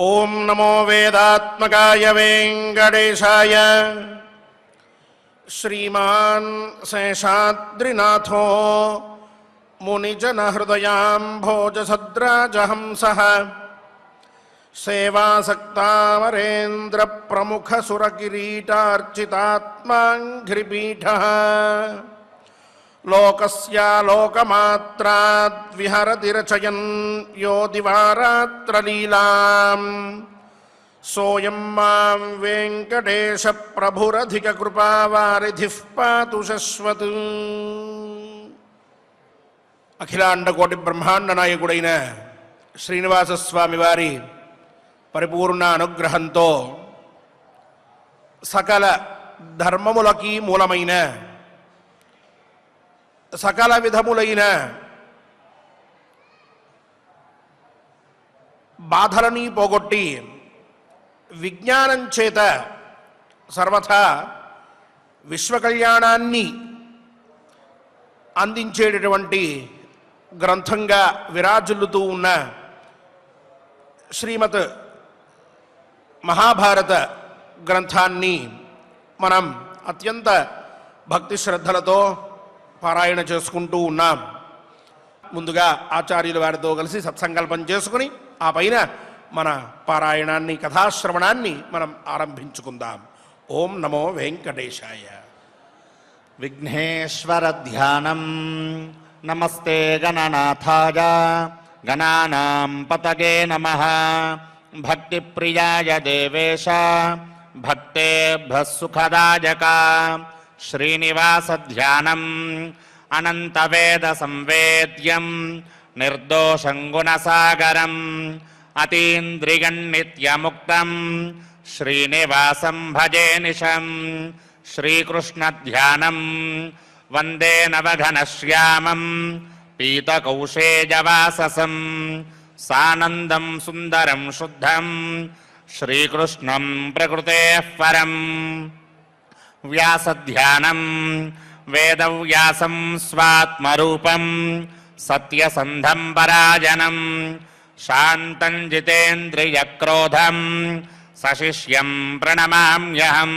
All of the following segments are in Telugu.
ఓం నమో వేదాత్మకాయ వెంకటేశాయ. శ్రీమాన్ శేషాద్రినాథో మునిజనహృదయాంభోజసద్రాజహంసః సేవాసక్తామరేంద్ర ప్రముఖ సురకిరీటార్చితాత్మాంఘ్రిపీఠః లోకస్యాలోకమాత్రాద్విహరతి రచయన్ యో దివారాత్రలీలాం సోయం మాం వెంకటేశ ప్రభురధిక కృపావారిధిః పాతు శశ్వత్. అఖిలాండకోటి బ్రహ్మాండ నాయకుడైన శ్రీనివాసస్వామి వారి పరిపూర్ణ అనుగ్రహంతో సకల ధర్మములకి మూలమైన సకల విధములైన బాధలని పోగొట్టి విజ్ఞానం చేత సర్వథా విశ్వకళ్యాణాన్ని అందించేటటువంటి గ్రంథంగా విరాజిల్లుతూ ఉన్న శ్రీమద్ మహాభారత గ్రంథాన్ని మనం అత్యంత భక్తి శ్రద్ధలతో పారాయణ చేసుకుంటూ ఉన్నాం. ముందుగా ఆచార్యుల వారితో కలిసి సత్సంకల్పం చేసుకుని ఆ పైన మన పారాయణాన్ని కథాశ్రవణాన్ని మనం ఆరంభించుకుందాం. ఓం నమో వెంకటేశాయ. విఘ్నేశ్వర ధ్యానం. నమస్తే గణనాథాయ గణానాం పతగే నమః. భక్తిప్రియాయ దేవేశ భక్తేభ్యః సుఖదాయక. శ్రీనివాస ధ్యానం అనంతవేద సంవేద్యం నిర్దోషం గుణసాగరం అతీంద్రియం నిత్యముక్తం శ్రీనివాసం భజే నిశం. శ్రీకృష్ణ ధ్యానం వందే నవఘనశ్యామం పీతకౌశేజవాససం సానందం సుందరం శుద్ధం శ్రీకృష్ణం ప్రకృతేః పరం. వ్యాసధ్యానం వేదవ్యాసం స్వాత్మరూపం సత్యసంధం పరాజనం శాంతం జితేంద్రియక్రోధం సశిష్యం ప్రణమామ్యహం.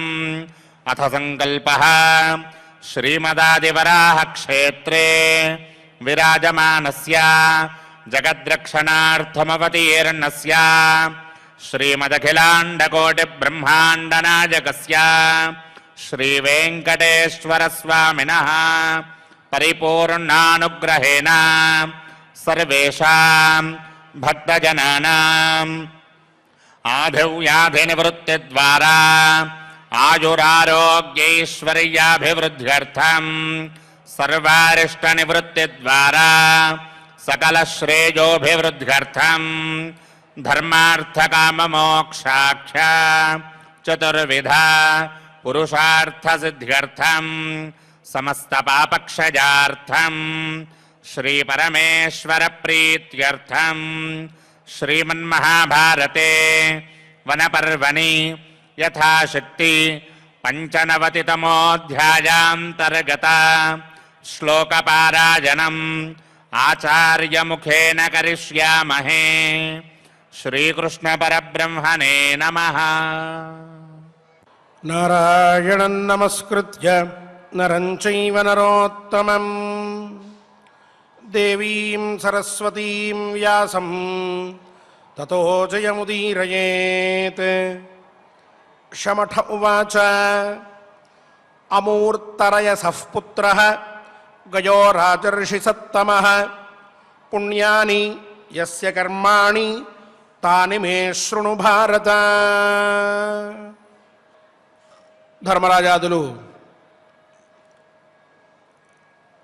అథ సంకల్పః శ్రీమదాదివరాహ క్షేత్రే విరాజమానస్య జగద్రక్షణార్థమవతీర్ణస్య శ్రీమదఖిలాండకోటి బ్రహ్మాండనాయకస్య శ్రీవేంకటేశ్వర స్వామినః పరిపూర్ణానుగ్రహేణ సర్వేషాం భక్తజనానాం ఆధివ్యాధినివృత్తిద్వారా ఆయురారోగ్యైశ్వర్యాభివృద్ధ్యర్థం సర్వారిష్టనివృత్తిద్వారా సకలశ్రేయోభివృద్ధ్యర్థం ధర్మార్థకామమోక్షాఖ్య చతుర్విధ పురుషార్థసిద్ధ్యర్థం సమస్తపాపక్షయార్థం శ్రీపరమేశ్వర ప్రీత్యర్థం శ్రీమన్మహాభారతే వనపర్వణి యథాశక్తి పంచనవతితమోऽధ్యాయాంతర్గత శ్లోకపారాయణం ఆచార్యముఖేన కరిష్యామహే. శ్రీకృష్ణ పరబ్రహ్మణే నమః. నారాయణం నమస్కృత్య నరం చైవ నరోత్తమం దేవీం సరస్వతీం వ్యాసం తతో జయముదీరయేత్. శమఠ ఉవాచ అమూర్తరయసః పుత్రః గయో రాజర్షిసత్తమః పుణ్యాని యస్య కర్మాణి తాని మే శృణు భారత. ధర్మరాజాదులు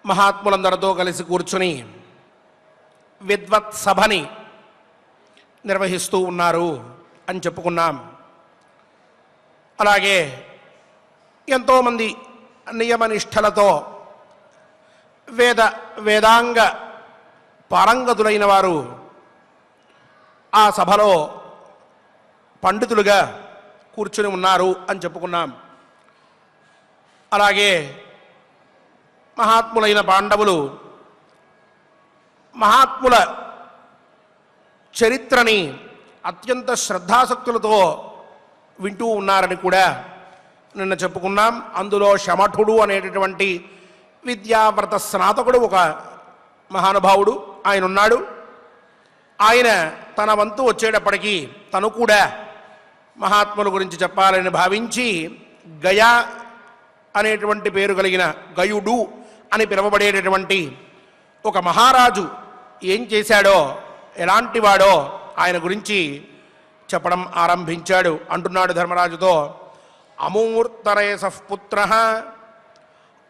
మహాత్ములందరితో కలిసి కూర్చుని విద్వత్ సభని నిర్వహిస్తూ ఉన్నారు అని చెప్పుకున్నాం. అలాగే ఎంతోమంది నియమనిష్టలతో వేదాంగ పారంగతులైన వారు ఆ సభలో పండితులుగా కూర్చుని ఉన్నారు అని చెప్పుకున్నాం. అలాగే మహాత్ములైన పాండవులు మహాత్ముల చరిత్రని అత్యంత శ్రద్ధాసక్తులతో వింటూ ఉన్నారని కూడా నిన్న చెప్పుకున్నాం. అందులో శమఠుడు అనేటటువంటి విద్యావ్రత స్నాతకుడు ఒక మహానుభావుడు ఆయన ఉన్నాడు. ఆయన తన వంతు వచ్చేటప్పటికీ తను కూడా మహాత్ముల గురించి చెప్పాలని భావించి గయా అనేటువంటి పేరు కలిగిన గయుడు అని పిలువబడేటటువంటి ఒక మహారాజు ఏం చేశాడో ఎలాంటి వాడో ఆయన గురించి చెప్పడం ఆరంభించాడు. అంటున్నాడు ధర్మరాజుతో, అమూర్తరయసః పుత్ర,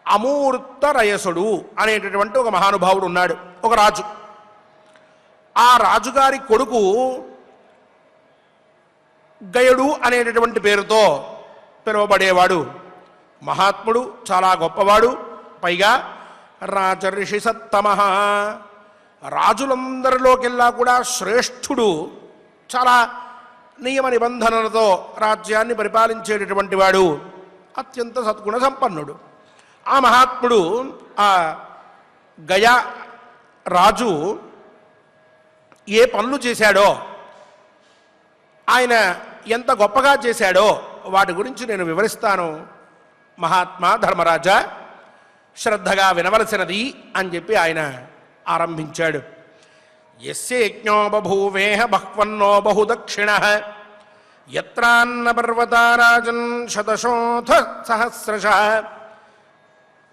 అమూర్తరయసుడు అనేటటువంటి ఒక మహానుభావుడు ఉన్నాడు, ఒక రాజు. ఆ రాజుగారి కొడుకు గయుడు అనేటటువంటి పేరుతో పిలువబడేవాడు. మహాత్ముడు, చాలా గొప్పవాడు. పైగా రాజర్షి సత్తమః, రాజులందరిలోకెల్లా కూడా శ్రేష్ఠుడు. చాలా నియమ నిబంధనలతో రాజ్యాన్ని పరిపాలించేటటువంటి వాడు. అత్యంత సద్గుణ సంపన్నుడు. ఆ మహాత్ముడు, ఆ గయా రాజు ఏ పనులు చేశాడో, ఆయన ఎంత గొప్పగా చేశాడో వాటి గురించి నేను వివరిస్తాను మహాత్మా ధర్మరాజా, శ్రద్ధగా వినవలసినది అని చెప్పి ఆయన ఆరంభించాడు. యస్య యజ్ఞో బభూవేహ బహ్వన్నో బహుదక్షిణః యత్రాన్న పర్వతారాజన్ శతశోథ సహస్రశః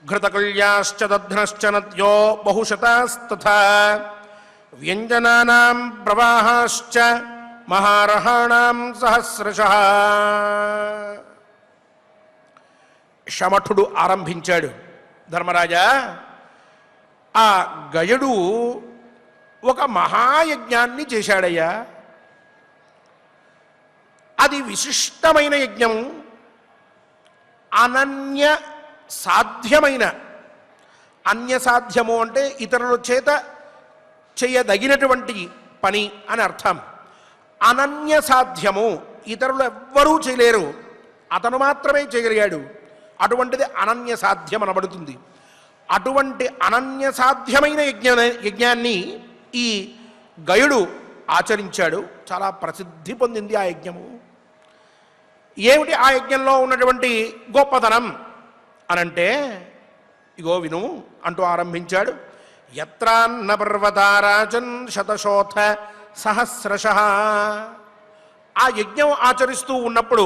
ఘృతకుల్యాశ్చ దధ్నశ్చ నద్యో బహుశతాస్తథా వ్యంజనానాం ప్రవాహాశ్చ మహారహాణాం సహస్రశః. శమఠుడు ఆరంభించాడు, ధర్మరాజా, ఆ గయుడు ఒక మహాయజ్ఞాన్ని చేశాడయ్యా. అది విశిష్టమైన యజ్ఞం, అనన్య సాధ్యమైన, అన్యసాధ్యము అంటే ఇతరుల చేత చేయదగినటువంటి పని అని అర్థం. అనన్య సాధ్యము, ఇతరులు ఎవ్వరూ చేయలేరు, అతను మాత్రమే చేయగలిగాడు. అటువంటిది అనన్య సాధ్యం అనబడుతుంది. అటువంటి అనన్య సాధ్యమైన యజ్ఞాన్ని ఈ గయుడు ఆచరించాడు. చాలా ప్రసిద్ధి పొందింది ఆ యజ్ఞము. ఏమిటి ఆ యజ్ఞంలో ఉన్నటువంటి గొప్పతనం అనంటే, ఇగో విను అంటూ ఆరంభించాడు. యత్రాన్న పర్వతారాజన్ శతశోథ సహస్రశః. ఆ యజ్ఞం ఆచరిస్తూ ఉన్నప్పుడు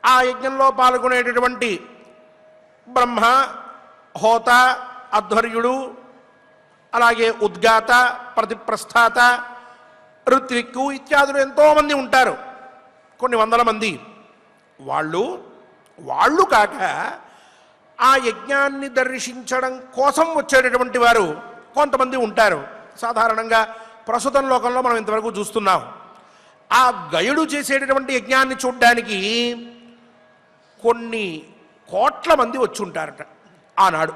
ఆ యజ్ఞంలో పాల్గొనేటటువంటి బ్రహ్మ, హోత, అధ్వర్యుడు, అలాగే ఉద్గాత, ప్రతిప్రస్థాత, ఋత్విక్కు ఇత్యాదులు ఎంతోమంది ఉంటారు, కొన్ని వందల మంది. వాళ్ళు కాక ఆ యజ్ఞాన్ని దర్శించడం కోసం వచ్చేటటువంటి వారు కొంతమంది ఉంటారు. సాధారణంగా ప్రస్తుతం లోకంలో మనం ఇంతవరకు చూస్తున్నాం. ఆ గయుడు చేసేటటువంటి యజ్ఞాన్ని చూడడానికి కొన్ని కోట్ల మంది వచ్చి ఉంటారట. ఆనాడు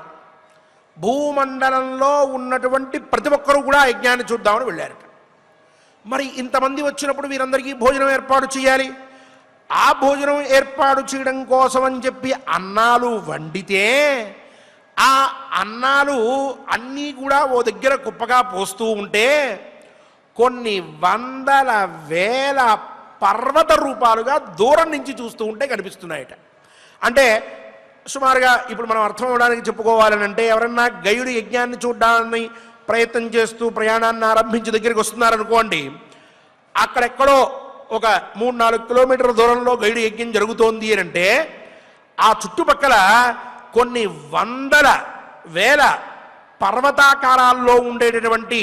భూమండలంలో ఉన్నటువంటి ప్రతి ఒక్కరూ కూడా ఆ యజ్ఞాన్ని చూద్దామని వెళ్ళారట. మరి ఇంతమంది వచ్చినప్పుడు వీరందరికీ భోజనం ఏర్పాటు చేయాలి. ఆ భోజనం ఏర్పాటు చేయడం కోసం అని చెప్పి అన్నాలు వండితే, ఆ అన్నాలు అన్నీ కూడా ఓ దగ్గర కుప్పగా పోస్తూ ఉంటే కొన్ని వందల వేల పర్వత రూపాలుగా దూరం నుంచి చూస్తూ ఉంటే కనిపిస్తున్నాయట. అంటే సుమారుగా ఇప్పుడు మనం అర్థం అవడానికి చెప్పుకోవాలని అంటే, ఎవరన్నా గయుడు యజ్ఞాన్ని చూడడానికి ప్రయత్నం చేస్తూ ప్రయాణాన్ని ఆరంభించి దగ్గరికి వస్తున్నారనుకోండి, అక్కడెక్కడో ఒక 3-4 కిలోమీటర్ల దూరంలో గయుడు యజ్ఞం జరుగుతోంది అని అంటే, ఆ చుట్టుపక్కల కొన్ని వందల వేల పర్వతాకారాల్లో ఉండేటటువంటి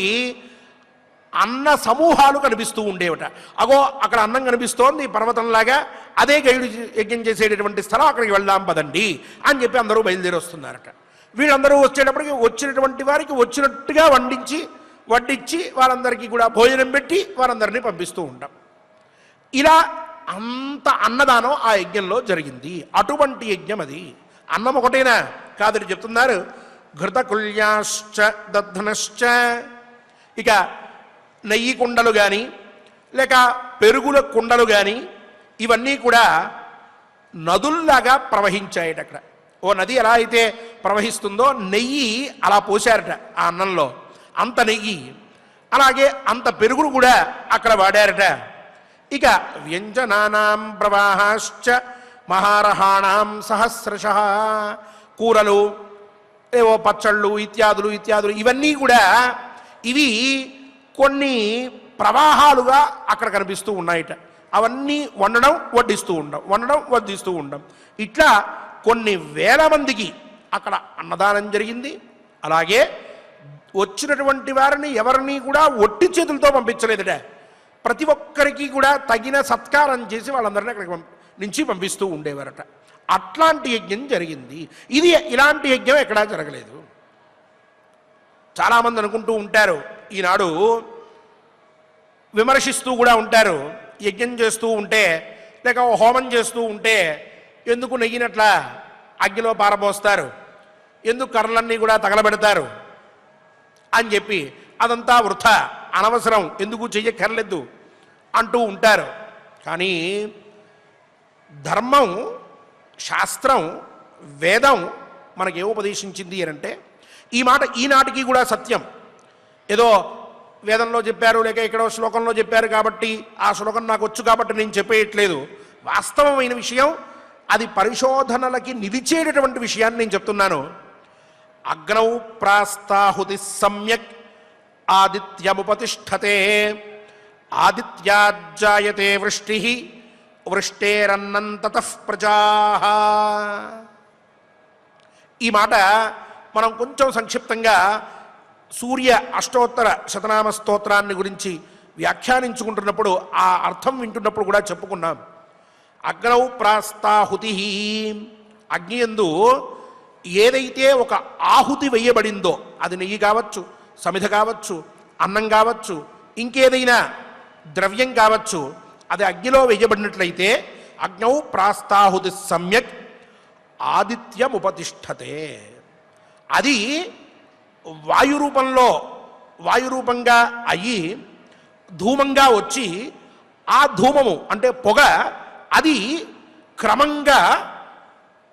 అన్న సమూహాలు కనిపిస్తూ ఉండేవట. అగో అక్కడ అన్నం కనిపిస్తోంది పర్వతంలాగా, అదే గయుడు యజ్ఞం చేసేటటువంటి స్థలం, అక్కడికి వెళ్దాం పదండి అని చెప్పి అందరూ బయలుదేరి వస్తున్నారట. వీళ్ళందరూ వచ్చేటప్పటికి వచ్చినటువంటి వారికి వచ్చినట్టుగా వడ్డించి వారందరికీ కూడా భోజనం పెట్టి వారందరినీ పంపిస్తూ ఉంటాం. ఇలా అంత అన్నదానం ఆ యజ్ఞంలో జరిగింది. అటువంటి యజ్ఞం అది. అన్నం ఒకటేనా కాదని చెప్తున్నారు. ఘృతకుల్యాశ్చ దధ్నశ్చ, ఇక నెయ్యి కుండలు కానీ లేక పెరుగుల కుండలు కానీ ఇవన్నీ కూడా నదుల్లాగా ప్రవహించాయట. అక్కడ ఓ నది ఎలా అయితే ప్రవహిస్తుందో నెయ్యి అలా పోశారట ఆ అన్నంలో. అంత నెయ్యి అలాగే అంత పెరుగును కూడా అక్కడ వాడారట. ఇక వ్యంజనానాం ప్రవాహాశ్చ మహారహాణాం సహస్రశ, కూరలు, ఏవో పచ్చళ్ళు ఇత్యాదులు ఇవన్నీ కూడా ఇవి కొన్ని ప్రవాహాలుగా అక్కడ కనిపిస్తూ ఉన్నాయట. అవన్నీ వండడం వడ్డిస్తూ ఉండడం ఇట్లా కొన్ని వేల మందికి అక్కడ అన్నదానం జరిగింది. అలాగే వచ్చినటువంటి వారిని ఎవరిని కూడా ఒట్టి చేతులతో పంపించలేదట. ప్రతి ఒక్కరికి కూడా తగిన సత్కారం చేసి వాళ్ళందరినీ అక్కడికి నుంచి పంపిస్తూ ఉండేవారట. అట్లాంటి యజ్ఞం జరిగింది. ఇది ఇలాంటి యజ్ఞం ఎక్కడా జరగలేదు. చాలామంది అనుకుంటూ ఉంటారు, ఈనాడు విమర్శిస్తూ కూడా ఉంటారు, యజ్ఞం చేస్తూ ఉంటే లేక హోమం చేస్తూ ఉంటే ఎందుకు నెయ్యినట్ల అగ్గిలో పారబోస్తారు, ఎందుకు కర్రలన్నీ కూడా తగలబెడతారు అని చెప్పి, అదంతా వృథా, అనవసరం, ఎందుకు చెయ్యక్కర్లేదు అంటూ ఉంటారు. కానీ ధర్మం, శాస్త్రం, వేదం మనకేం ఉపదేశించింది అంటే, ఈ మాట ఈనాటికి కూడా సత్యం. ఏదో వేదంలో చెప్పారు లేక ఇక్కడ శ్లోకంలో చెప్పారు కాబట్టి ఆ శ్లోకం నాకు వచ్చు కాబట్టి నేను చెప్పేయట్లేదు. వాస్తవమైన విషయం, అది పరిశోధనలకి నిలిచేటటువంటి విషయాన్ని నేను చెప్తున్నాను. అగ్నౌ ప్రాస్తాహుతి సమ్యక్ ఆదిత్యముపతిష్ఠతే ఆదిత్యాజ్జాయతే వృష్టి వృష్టేరన్నం తతః ప్రజాః. ఈ మాట మనం కొంచెం సంక్షిప్తంగా సూర్య అష్టోత్తర శతనామ స్తోత్రాన్ని గురించి వ్యాఖ్యానించుకుంటున్నప్పుడు ఆ అర్థం వింటున్నప్పుడు కూడా చెప్పుకున్నాం. అగ్నౌ ప్రాస్తాహుతి, అగ్నియందు ఏదైతే ఒక ఆహుతి వేయబడిందో, అది నెయ్యి కావచ్చు, సమిధ కావచ్చు, అన్నం కావచ్చు, ఇంకేదైనా ద్రవ్యం కావచ్చు, అది అగ్నిలో వేయబడినట్లయితే అగ్నౌ ప్రాస్తాహుతి సమ్యక్ ఆదిత్యముపతిష్ఠతే, అది వాయురూపంగా అయ్యి ధూమంగా వచ్చి, ఆ ధూమము అంటే పొగ అది క్రమంగా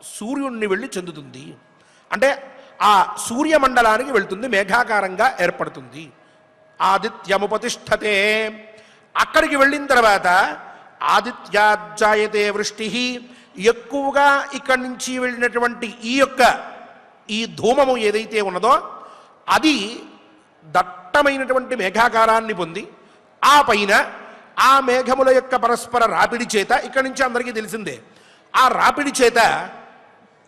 సూర్యుడిని వెళ్ళి చెందుతుంది. అంటే ఆ సూర్యమండలానికి వెళ్తుంది, మేఘాకారంగా ఏర్పడుతుంది. ఆదిత్యముపతిష్ఠతే, అక్కడికి వెళ్ళిన తర్వాత ఆదిత్యాజ్జాయతే వృష్టి, ఎక్కువగా ఇక్కడి నుంచి వెళ్ళినటువంటి ఈ ధూమము ఏదైతే ఉన్నదో అది దట్టమైనటువంటి మేఘాకారాన్ని పొంది, ఆ పైన ఆ మేఘముల యొక్క పరస్పర రాపిడి చేత, ఇక్కడి నుంచి అందరికీ తెలిసిందే, ఆ రాపిడి చేత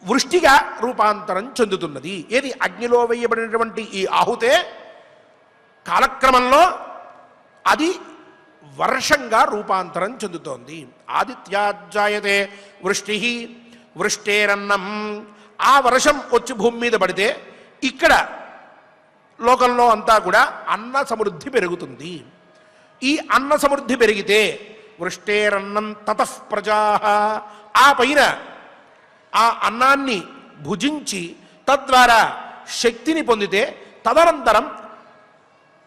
వృష్టిగా రూపాంతరం చెందుతున్నది. ఏది అగ్నిలో వేయబడినటువంటి ఈ ఆహుతే కాలక్రమంలో అది వర్షంగా రూపాంతరం చెందుతోంది. ఆదిత్యాజ్జాయతే వృష్టి వృష్టేరన్నం, ఆ వర్షం వచ్చి భూమి మీద పడితే ఇక్కడ లోకంలో అంతా కూడా అన్న సమృద్ధి పెరుగుతుంది. ఈ అన్న సమృద్ధి పెరిగితే వృష్టేరన్నం తతః ప్రజాః, ఆ పైన ఆ అన్నాన్ని భుజించి తద్వారా శక్తిని పొందితే తదనంతరం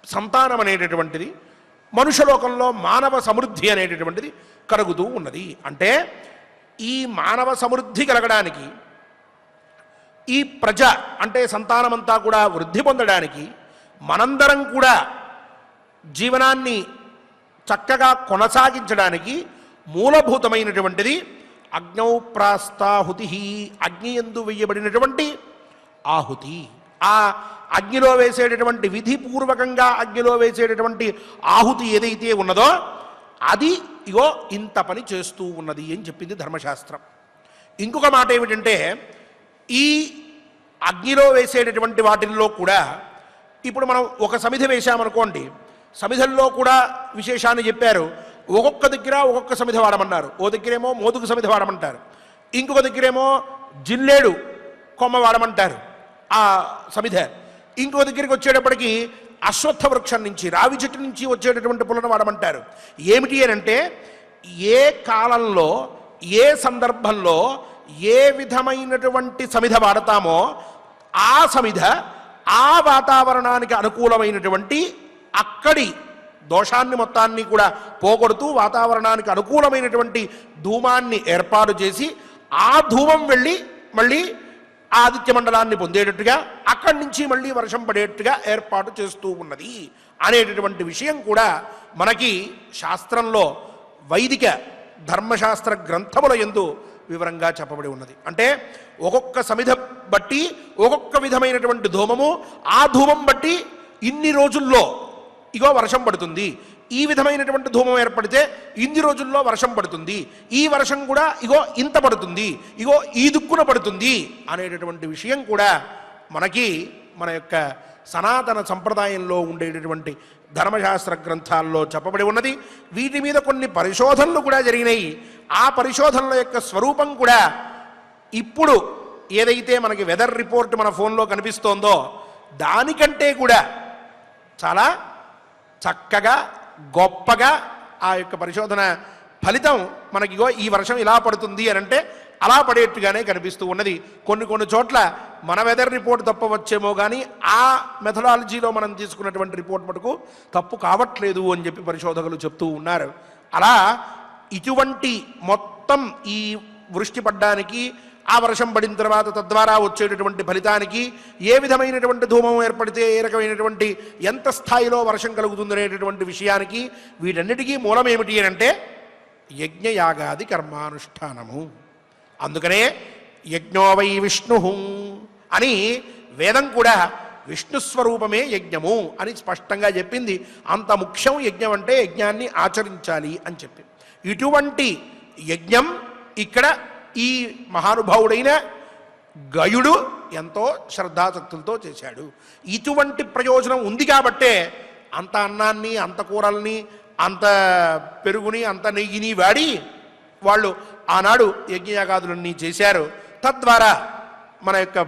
సంతానం అనేటటువంటిది, మనుష్యలోకంలో మానవ సమృద్ధి అనేటటువంటిది కలుగుతూ ఉన్నది. అంటే ఈ మానవ సమృద్ధి కలగడానికి, ఈ ప్రజ అంటే సంతానమంతా కూడా వృద్ధి పొందడానికి, మనందరం కూడా జీవనాన్ని చక్కగా కొనసాగించడానికి మూలభూతమైనటువంటిది అగ్నౌ ప్రాస్తాహుతి, అగ్నియందు వేయబడినటువంటి ఆహుతి. ఆ అగ్నిలో వేసేటటువంటి విధిపూర్వకంగా అగ్నిలో వేసేటటువంటి ఆహుతి ఏదైతే ఉన్నదో అది ఇగో ఇంత పని చేస్తూ ఉన్నది అని చెప్పింది ధర్మశాస్త్రం. ఇంకొక మాట ఏమిటంటే, ఈ అగ్నిలో వేసేటటువంటి వాటిల్లో కూడా ఇప్పుడు మనం ఒక సమిధ వేశామనుకోండి, సమిధల్లో కూడా విశేషాన్ని చెప్పారు. ఒక్కొక్క దగ్గర ఒక్కొక్క సమిధ వాడమన్నారు. ఓ దగ్గరేమో మోదుగు సమిధ వాడమంటారు, ఇంకొక దగ్గరేమో జిల్లేడు కొమ్మ వాడమంటారు ఆ సమిధ, ఇంకో దగ్గరికి వచ్చేటప్పటికి అశ్వత్థ వృక్షం నుంచి, రావి చెట్టు నుంచి వచ్చేటటువంటి పులను వాడమంటారు. ఏమిటి అని అంటే, ఏ కాలంలో ఏ సందర్భంలో ఏ విధమైనటువంటి సమిధ వాడతామో ఆ సమిధ ఆ వాతావరణానికి అనుకూలమైనటువంటి అక్కడి దోషాన్ని మొత్తాన్ని కూడా పోగొడుతూ వాతావరణానికి అనుకూలమైనటువంటి ధూమాన్ని ఏర్పాటు చేసి, ఆ ధూమం వెళ్ళి మళ్ళీ ఆదిత్య మండలాన్ని పొందేటట్టుగా అక్కడి నుంచి మళ్ళీ వర్షం పడేట్టుగా ఏర్పాటు చేస్తూ ఉన్నది అనేటటువంటి విషయం కూడా మనకి శాస్త్రంలో వైదిక ధర్మశాస్త్ర గ్రంథముల యందు వివరంగా చెప్పబడి ఉన్నది. అంటే ఒక్కొక్క సమిధ బట్టి ఒక్కొక్క విధమైనటువంటి ధూమము, ఆ ధూమం బట్టి ఇన్ని రోజుల్లో ఇగో వర్షం పడుతుంది, ఈ విధమైనటువంటి ధూమం ఏర్పడితే ఇన్ని రోజుల్లో వర్షం పడుతుంది, ఈ వర్షం కూడా ఇగో ఇంత పడుతుంది, ఇగో ఈ దిక్కున పడుతుంది అనేటటువంటి విషయం కూడా మనకి మన యొక్క సనాతన సంప్రదాయంలో ఉండేటటువంటి ధర్మశాస్త్ర గ్రంథాల్లో చెప్పబడి ఉన్నది. వీటి మీద కొన్ని పరిశోధనలు కూడా జరిగినాయి. ఆ పరిశోధనల యొక్క స్వరూపం కూడా ఇప్పుడు ఏదైతే మనకి వెదర్ రిపోర్ట్ మన ఫోన్లో కనిపిస్తోందో దానికంటే కూడా చాలా చక్కగా గొప్పగా ఆ యొక్క పరిశోధన ఫలితం మనకిగో ఈ వర్షం ఇలా పడుతుంది అని అంటే అలా పడేట్టుగానే కనిపిస్తూ ఉన్నది. కొన్ని చోట్ల మన వెదర్ రిపోర్ట్ తప్పవచ్చేమో కానీ ఆ మెథడాలజీలో మనం తీసుకున్నటువంటి రిపోర్ట్ మటుకు తప్పు కావట్లేదు అని చెప్పి పరిశోధకులు చెప్తూ ఉన్నారు. అలా ఇటువంటి మొత్తం ఈ వృష్టి పడ్డానికి, ఆ వర్షం పడిన తర్వాత తద్వారా వచ్చేటటువంటి ఫలితానికి, ఏ విధమైనటువంటి ధూమం ఏర్పడితే ఏ రకమైనటువంటి ఎంత స్థాయిలో వర్షం కలుగుతుందనేటటువంటి విషయానికి వీటన్నిటికీ మూలం ఏమిటి అని అంటే యజ్ఞయాగాది కర్మానుష్ఠానము. అందుకనే యజ్ఞో వై విష్ణు అని వేదం కూడా విష్ణుస్వరూపమే యజ్ఞము అని స్పష్టంగా చెప్పింది. అంత ముఖ్యం యజ్ఞం అంటే యజ్ఞాన్ని ఆచరించాలి అని చెప్పి ఇటువంటి యజ్ఞం ఇక్కడ ఈ మహానుభావుడైన గయుడు ఎంతో శ్రద్ధాశక్తులతో చేశాడు. ఇటువంటి ప్రయోజనం ఉంది కాబట్టే అంత అన్నాన్ని, అంత కూరల్ని, అంత పెరుగుని, అంత నెయ్యిని వాడి వాళ్ళు ఆనాడు యజ్ఞయాగాదులన్నీ చేశారు. తద్వారా మన యొక్క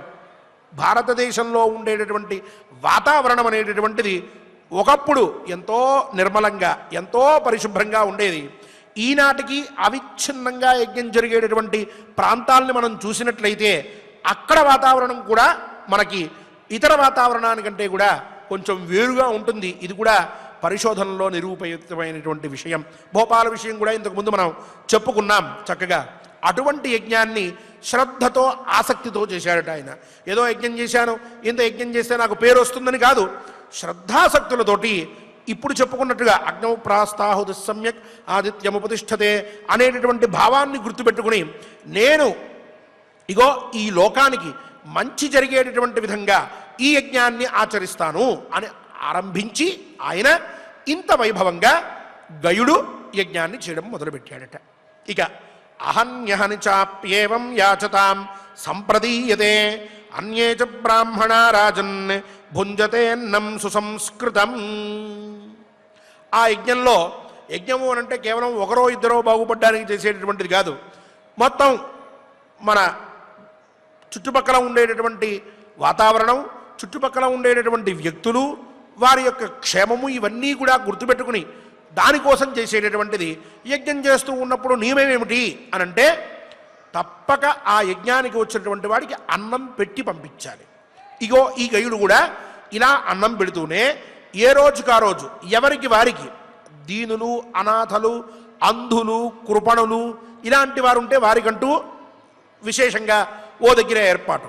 భారతదేశంలో ఉండేటటువంటి వాతావరణం అనేటటువంటిది ఒకప్పుడు ఎంతో నిర్మలంగా, ఎంతో పరిశుభ్రంగా ఉండేది. ఈనాటికి అవిచ్ఛిన్నంగా యజ్ఞం జరిగేటటువంటి ప్రాంతాలని మనం చూసినట్లయితే అక్కడ వాతావరణం కూడా మనకి ఇతర వాతావరణానికంటే కూడా కొంచెం వేరుగా ఉంటుంది. ఇది కూడా పరిశోధనలో నిరూపితమైనటువంటి విషయం. భోపాల విషయం కూడా ఇంతకుముందు మనం చెప్పుకున్నాం చక్కగా. అటువంటి యజ్ఞాన్ని శ్రద్ధతో, ఆసక్తితో చేశాడట ఆయన. ఏదో యజ్ఞం చేశాను, ఇంత యజ్ఞం చేస్తే నాకు పేరు వస్తుందని కాదు, శ్రద్ధాసక్తులతోటి ఇప్పుడు చెప్పుకున్నట్టుగా అగ్నౌ ప్రాస్తాహుది సమ్యక్ ఆదిత్యముపతిష్ఠతే అనేటటువంటి భావాన్ని గుర్తుపెట్టుకుని నేను ఇగో ఈ లోకానికి మంచి జరిగేటటువంటి విధంగా ఈ యజ్ఞాన్ని ఆచరిస్తాను అని ఆరంభించి ఆయన ఇంత వైభవంగా గయుడు యజ్ఞాన్ని చేయడం మొదలుపెట్టాడట. ఇక అహన్యహని చాప్యేవం యాచతాం సంప్రదీయతే అన్యే చ బ్రాహ్మణా రాజన్ భుంజతేన్నం సుసంస్కృతం. ఆ యజ్ఞంలో, యజ్ఞము అని అంటే కేవలం ఒకరో ఇద్దరో బాగుపడడానికి చేసేటటువంటిది కాదు, మొత్తం మన చుట్టుపక్కల ఉండేటటువంటి వాతావరణం, చుట్టుపక్కల ఉండేటటువంటి వ్యక్తులు, వారి యొక్క క్షేమము ఇవన్నీ కూడా గుర్తుపెట్టుకుని దానికోసం చేసేటటువంటిది. యజ్ఞం చేస్తూ ఉన్నప్పుడు నియమం ఏమిటి అని అంటే తప్పక ఆ యజ్ఞానికి వచ్చినటువంటి వాడికి అన్నం పెట్టి పంపించాలి. ఇగో ఈ గయుడు కూడా ఇలా అన్నం పెడుతూనే ఏ రోజుకా రోజు ఎవరికి వారికి దీనులు, అనాథలు, అంధులు, కృపణులు ఇలాంటి వారు ఉంటే వారికంటూ విశేషంగా ఓ దగ్గర ఏర్పాటు,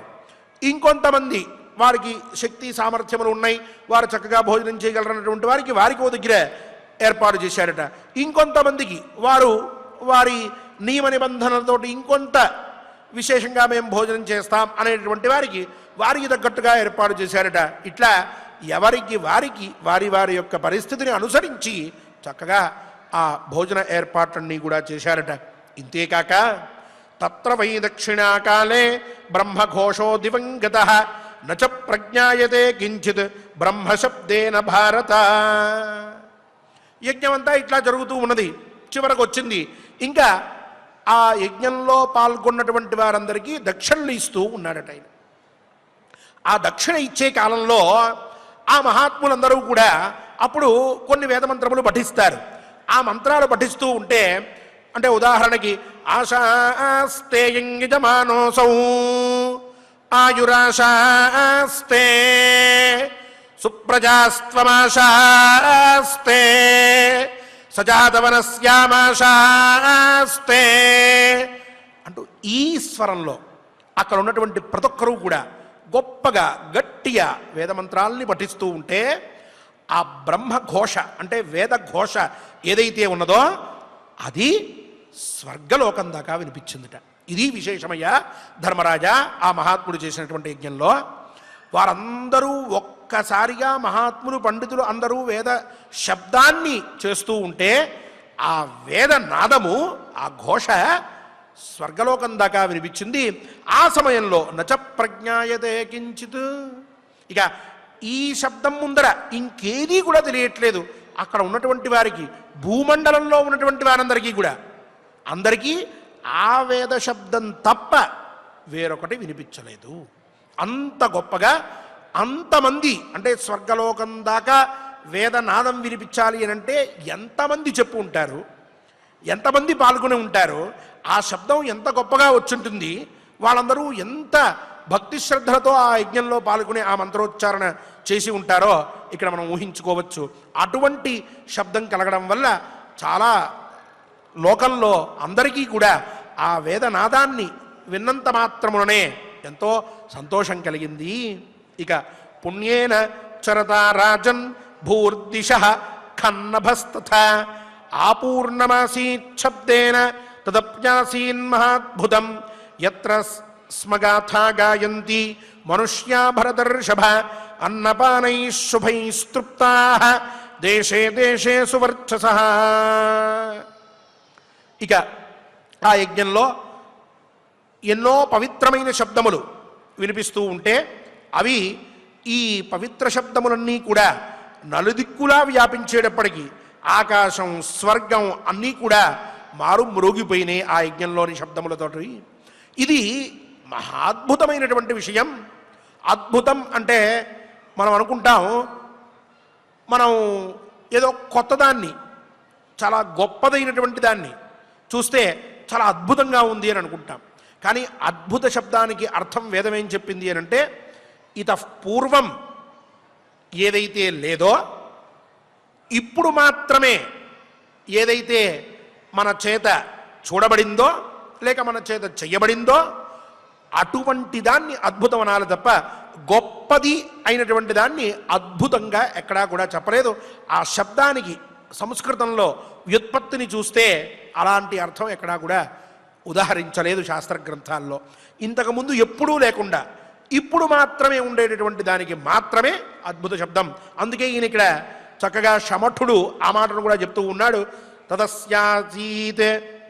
ఇంకొంతమంది వారికి శక్తి సామర్థ్యములు ఉన్నాయి, వారు చక్కగా భోజనం చేయగలరన్నటువంటి వారికి ఓ దగ్గర ఏర్పాటు చేశారట. ఇంకొంతమందికి వారు వారి నియమ నిబంధనలతోటి ఇంకొంత విశేషంగా మేము భోజనం చేస్తాం అనేటువంటి వారికి తగ్గట్టుగా ఏర్పాటు చేశారట. ఇట్లా ఎవరికి వారికి వారి యొక్క పరిస్థితిని అనుసరించి చక్కగా ఆ భోజన ఏర్పాట్లన్నీ కూడా చేశారట. ఇంతేకాక తత్ర వై దక్షిణాకాలే బ్రహ్మఘోషో దివంగతః నచ ప్రజ్ఞాయతే కించిత్ బ్రహ్మశబ్దేన భారత. యజ్ఞమంతా ఇట్లా జరుగుతూ ఉన్నది. చివరకు వచ్చింది ఇంకా ఆ యజ్ఞంలో పాల్గొన్నటువంటి వారందరికీ దక్షిణలు ఇస్తూ ఉన్నాడట ఆయన. ఆ దక్షిణ ఇచ్చే కాలంలో ఆ మహాత్ములందరూ కూడా అప్పుడు కొన్ని వేదమంత్రములు పఠిస్తారు. ఆ మంత్రాలు పఠిస్తూ ఉంటే, అంటే ఉదాహరణకి ఆశాస్తే యజమానోసౌ ఆయురాశాస్తే సుప్రజాస్త్వమాశాస్తే సజాతవనస్యామాశాస్తే అంటూ ఈ స్వరంలో అక్కడ ఉన్నటువంటి ప్రతి ఒక్కరూ కూడా గొప్పగా గట్టిగా వేదమంత్రాల్ని పఠిస్తూ ఉంటే ఆ బ్రహ్మఘోష అంటే వేద ఘోష ఏదైతే ఉన్నదో అది స్వర్గలోకం దాకా వినిపించిందిట. ఇది విశేషమయ్యా ధర్మరాజా. ఆ మహాత్ముడు చేసినటువంటి యజ్ఞంలో వారందరూ ఒక్కసారిగా మహాత్ములు పండితులు అందరూ వేద శబ్దాన్ని చేస్తూ ఉంటే ఆ వేద నాదము ఆ ఘోష స్వర్గలోకం దాకా వినిపించింది. ఆ సమయంలో నచ ప్రజ్ఞాయతే కించిత్, ఇక ఈ శబ్దం ముందర ఇంకేదీ కూడా తెలియట్లేదు. అక్కడ ఉన్నటువంటి వారికి భూమండలంలో ఉన్నటువంటి వారందరికీ కూడా అందరికీ ఆ వేద శబ్దం తప్ప వేరొకటి వినిపించలేదు. అంత గొప్పగా అంతమంది అంటే స్వర్గలోకం దాకా వేదనాదం వినిపించాలి అని అంటే ఎంతమంది చెప్పు ఉంటారు, ఎంతమంది పాల్గొని ఉంటారు, ఆ శబ్దం ఎంత గొప్పగా వచ్చుంటుంది, వాళ్ళందరూ ఎంత భక్తి శ్రద్ధలతో ఆ యజ్ఞంలో పాల్గొని ఆ మంత్రోచ్చారణ చేసి ఉంటారో ఇక్కడ మనం ఊహించుకోవచ్చు. అటువంటి శబ్దం కలగడం వల్ల చాలా లోకంలో అందరికీ కూడా ఆ వేదనాదాన్ని విన్నంత మాత్రముననే ఎంతో సంతోషం కలిగింది. ఇక పుణ్యేన చరతా రాజన్ భూర్దిశ ఖన్నభస్తథ ఆపూర్ణమాసీచ్ఛబ్దేన తదప్యాసీన్ మహాద్భుతం యత్ర స్మగాథా గాయంతి మనుష్యా భరతర్షభ అన్నపానైః శుభైస్తృప్తాః దేశే దేశే సువర్చసః. ఇక ఆ యజ్ఞంలో ఎన్నో పవిత్రమైన శబ్దములు వినిపిస్తూ ఉంటే అవి ఈ పవిత్ర శబ్దములన్నీ కూడా నలుదిక్కులా వ్యాపించేటప్పటికీ ఆకాశం స్వర్గం అన్నీ కూడా మారు మ్రోగిపోయినాయి ఆ యజ్ఞంలోని శబ్దములతోటి. ఇది మహాద్భుతమైనటువంటి విషయం. అద్భుతం అంటే మనం అనుకుంటాం మనం ఏదో కొత్తదాన్ని చాలా గొప్పదైనటువంటి దాన్ని చూస్తే చాలా అద్భుతంగా ఉంది అని అనుకుంటాం. కానీ అద్భుత శబ్దానికి అర్థం వేదం ఏం చెప్పింది అని అంటే ఇత పూర్వం ఏదైతే లేదో ఇప్పుడు మాత్రమే ఏదైతే మన చేత చూడబడిందో లేక మన చేత చెయ్యబడిందో అటువంటి దాన్ని అద్భుతం అనాలి తప్ప గొప్పది అయినటువంటి దాన్ని అద్భుతంగా ఎక్కడా కూడా చెప్పలేదు. ఆ శబ్దానికి సంస్కృతంలో వ్యుత్పత్తిని చూస్తే అలాంటి అర్థం ఎక్కడా కూడా ఉదాహరించలేదు శాస్త్ర గ్రంథాల్లో. ఇంతకుముందు ఎప్పుడూ లేకుండా ఇప్పుడు మాత్రమే ఉండేటటువంటి దానికి మాత్రమే అద్భుత శబ్దం. అందుకే ఈయన ఇక్కడ చక్కగా శమఠుడు ఆ మాటను కూడా చెప్తూ ఉన్నాడు. తదస్యాసీత్